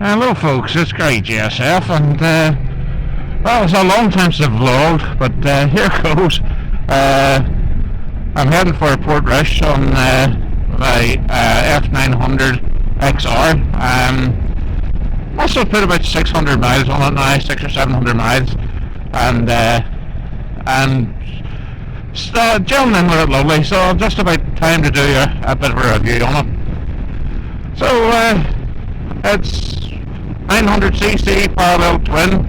Hello folks, it's Gary JSF, and well, it's a long time since I've vlogged, but here goes. I'm heading for Portrush on my F900XR. Also put about 600 miles on it now, 600 or 700 miles, and gentlemen were lovely, so just about time to do a bit of a review on it. So it's 900cc parallel twin,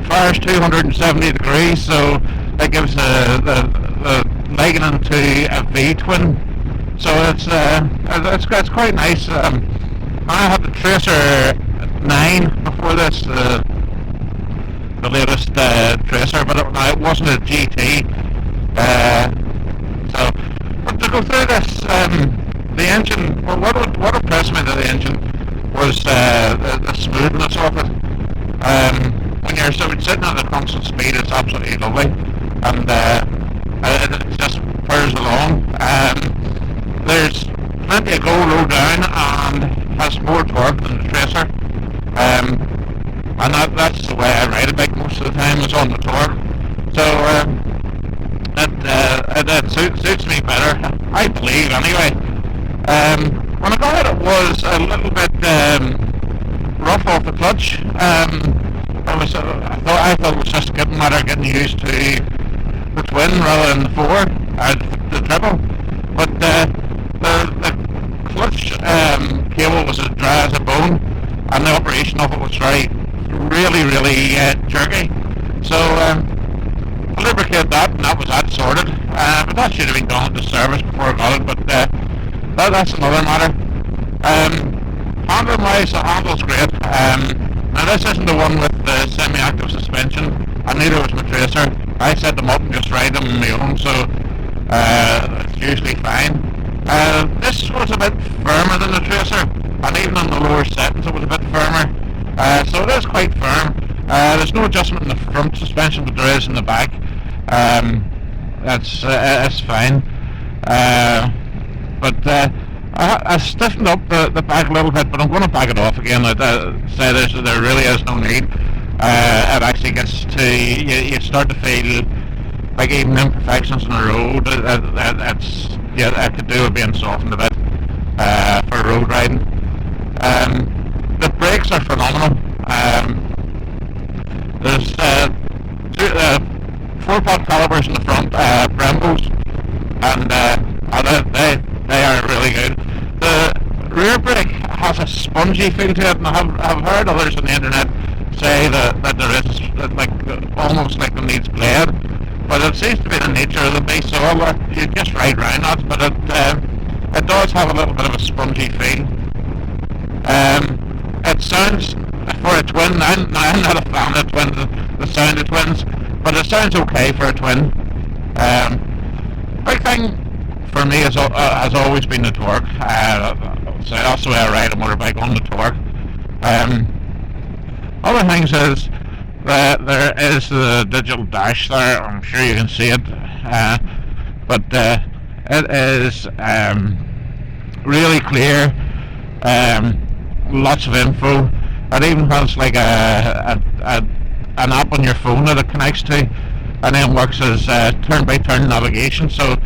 fires 270 degrees, so that gives the legging into a V twin. So it's quite nice. I had the Tracer 9 before this, the latest Tracer, but it wasn't a GT. But to go through this, the engine, well, what impressed me to the engine was the smoothness of it. When you're sitting at a constant speed, it's absolutely lovely, and it just purrs along. There's plenty of low down, and has more torque than the Tracer. And that's the way I ride a bike most of the time, is on the torque. So it suits me better, I believe, anyway. When I got it, it was a little bit rough off the clutch. I thought it was just a matter of getting used to the twin rather than the the triple. But the clutch cable was as dry as a bone, and the operation of it was really jerky. So I lubricated that, and that was sorted. But that should have been done at the service before I got it. But that's another matter. Handling-wise, the handle's great. Now this isn't the one with the semi-active suspension, and neither was my Tracer. I set them up and just ride them on my own, so it's usually fine. This was a bit firmer than the Tracer, and even on the lower settings it was a bit firmer. So it is quite firm. There's no adjustment in the front suspension, but there is in the back. That's fine. But I stiffened up the back a little bit, but I'm going to back it off again. Say there really is no need. It actually gets to, you start to feel like even imperfections on the road. I could do with being softened a bit for road riding. The brakes are phenomenal. There's 4-pot calipers in the front, Brembos, and they are really good. The rear brake has a spongy feel to it, and I've heard others on the internet say that there is almost like it needs blade, but it seems to be the nature of the beast, so you just ride round that, but it does have a little bit of a spongy feel. It sounds, for a twin, I'm not a fan of twins, the sound of twins, but it sounds okay for a twin. Big thing for me has always been the torque. So that's the way I ride a motorbike, on the torque. Other things is that there is the digital dash there. I'm sure you can see it, but it is really clear. Lots of info. It even has like an app on your phone that it connects to, and then works as turn-by-turn navigation. So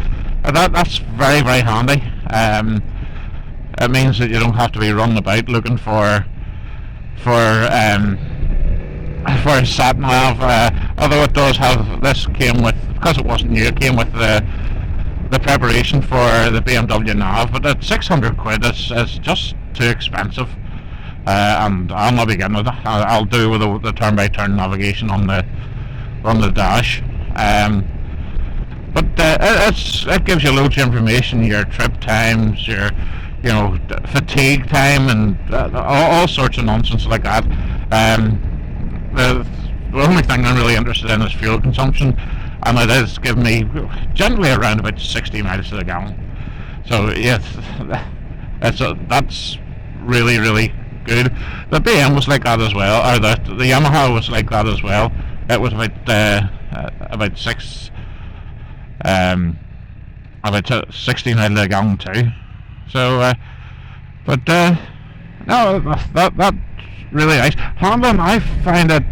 that's very handy. It means that you don't have to be running about looking for a sat nav. Although it does have, this came with, because it wasn't new, it came with the preparation for the BMW nav. But at 600 quid, it's just too expensive. And I'll not be getting it. I'll do with the turn-by-turn navigation on the dash. But it gives you loads of information, your trip times, your fatigue time, and all sorts of nonsense like that. The only thing I'm really interested in is fuel consumption, and it is giving me generally around about 60 miles to the gallon. So yes, that's really good. The BM was like that as well, or the Yamaha was like that as well. It was about 60 mile to the gallon too. So, no, that really nice. Handling, I find it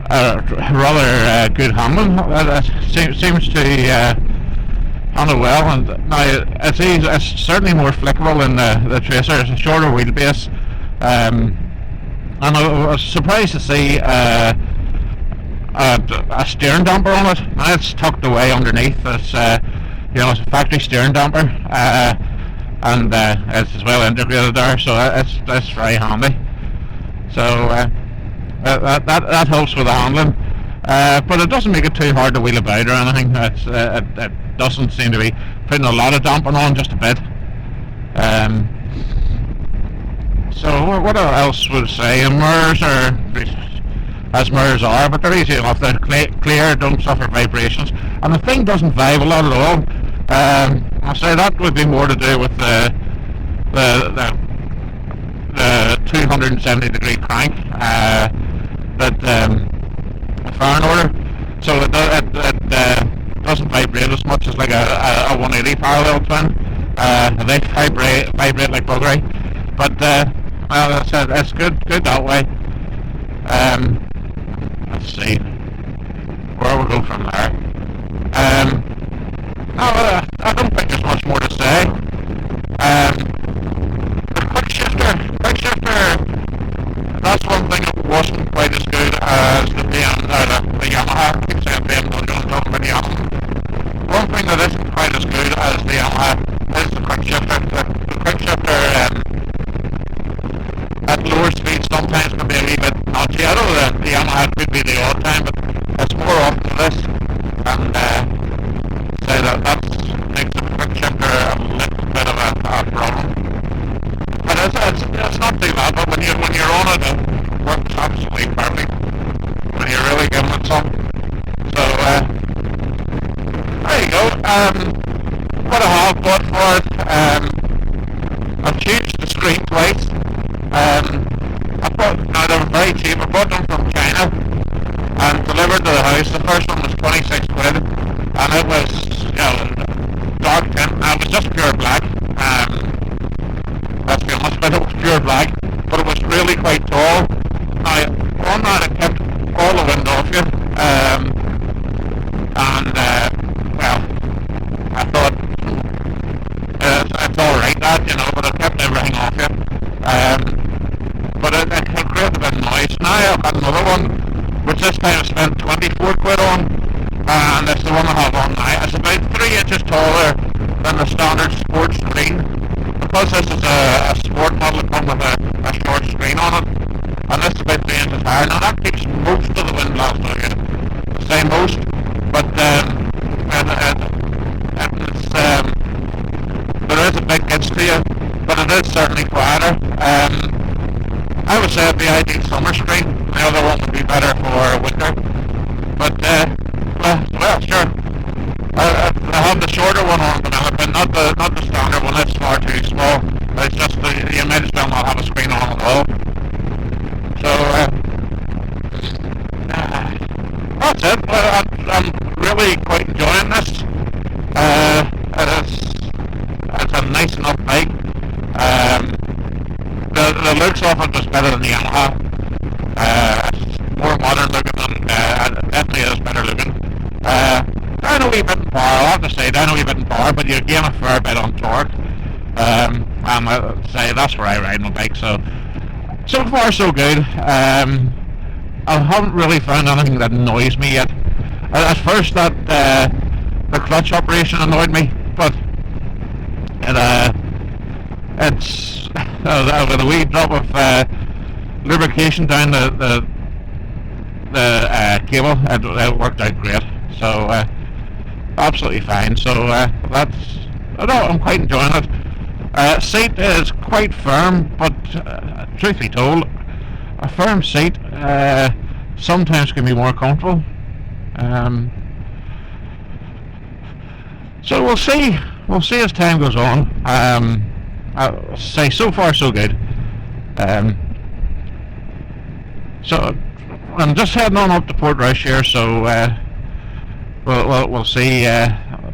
rather good handling. Seems to handle well, and now it's certainly more flickable than the Tracer. It's a shorter wheelbase, and I was surprised to see a steering damper on it. Now it's tucked away underneath. It's it's a factory steering damper, and it's as well integrated there, so that's very handy. So that helps with the handling, but it doesn't make it too hard to wheel about or anything. It doesn't seem to be putting a lot of damping on, just a bit. So what else would I say? Mirrors are as mirrors are, but they're easy enough. They're clear, don't suffer vibrations, and the thing doesn't vibe a lot at all. I'll say that would be more to do with the 270-degree crank that firing order, so it doesn't vibrate as much as like a 180 parallel twin. They vibrate like buggery, but well, it's good that way. Let's see where we'll go from there. No, I don't think there's much more to say. The quick shifter, that's one thing that wasn't quite as good as the Yamaha. I keep saying BMW, I'm talking about the Yamaha. One thing that isn't quite as good as the Yamaha is the quick shifter. The quick shifter at lower speeds sometimes can be a wee bit notchy. I know that the Yamaha could be the odd time, but it's more often this, and say that makes the quick shifter a little bit of a problem. But it's not too bad, but when you're on it, it works absolutely perfect when you're really giving it some. So there you go. What I have bought for it, I've changed the screen twice. Now they were very cheap. I bought them from China and delivered to the house. The first one was 26 quid, and it was dark tint. It was just pure black. Let's be honest, but it was pure black, but it was really quite tall. Now on that it kept all the wind off you, and well, I thought it's alright that, but it kept everything off you. But it created a bit of noise. Now I've got another one, which this time I spent 24 quid on, and it's the one I have on now. It's about 3 inches taller than the standard sport screen. Because this is a sport model, it comes with a short screen on it, and this is about 3 inches higher. Now that keeps most of the wind blast out of you. Say most, but there is a big hitch to you, but it is certainly quieter. I would say it'd be ideal summer screen. The other one would be better for winter. But well, sure. I have the shorter one on developing, not the standard one. It's far too small. It's just you may as well not have a screen on at all. So that's it. I'm really quite enjoying this. It's a nice enough bike. The looks of it was better than the Yamaha. It's more modern looking and definitely is better looking. Down a wee bit in power, I'll have to say, down a wee bit in power, but you gain a fair bit on torque. And I'd say that's where I ride my bike, so far so good. I haven't really found anything that annoys me yet. At first the clutch operation annoyed me, but it's with a wee drop of lubrication down the cable, it worked out great. So absolutely fine. So I'm quite enjoying it. Seat is quite firm, but truth be told, a firm seat sometimes can be more comfortable. So we'll see as time goes on. I'll say so far so good. So I'm just heading on up to Portrush here, so we'll see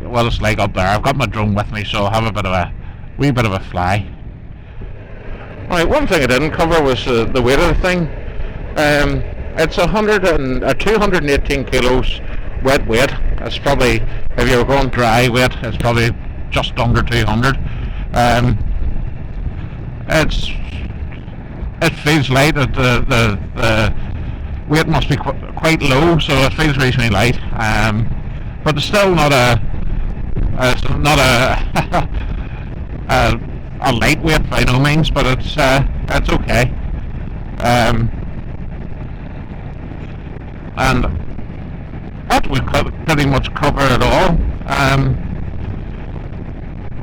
what it's like up there. I've got my drone with me, so I'll have a wee bit of a fly. Right, one thing I didn't cover was the weight of the thing. It's 218 kilos wet weight. It's probably, if you were going dry weight, it's probably just under 200. It feels light. The weight must be quite low, so it feels reasonably light. But it's still not a lightweight by no means, but it's okay. And that would pretty much cover it all.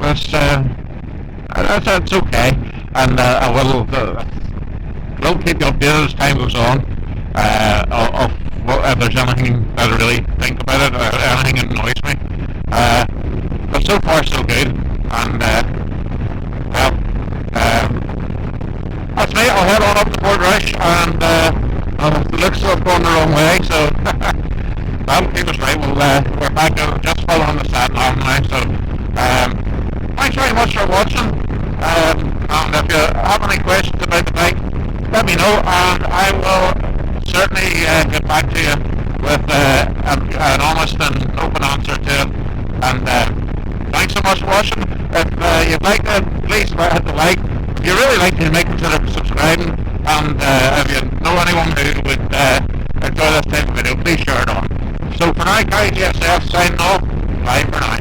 That's okay, and I will keep you updated as time goes on. Of if there's anything that I really think about it, or anything that annoys me. But so far so good, and that's me. I'll head on up to Port Rush, and it looks like I'm going the wrong way, so that'll keep us right. We're back just following the sat nav now, so thanks very much for watching, and if you have any questions about the bike, let me know, and I will certainly get back to you with an honest and open answer to it. And thanks so much for watching. If you'd like it, please hit the like. If you really like it, you may consider subscribing, and if you know anyone who would enjoy this type of video, please share it on. So for now, guys, GSF signing off. Bye for now.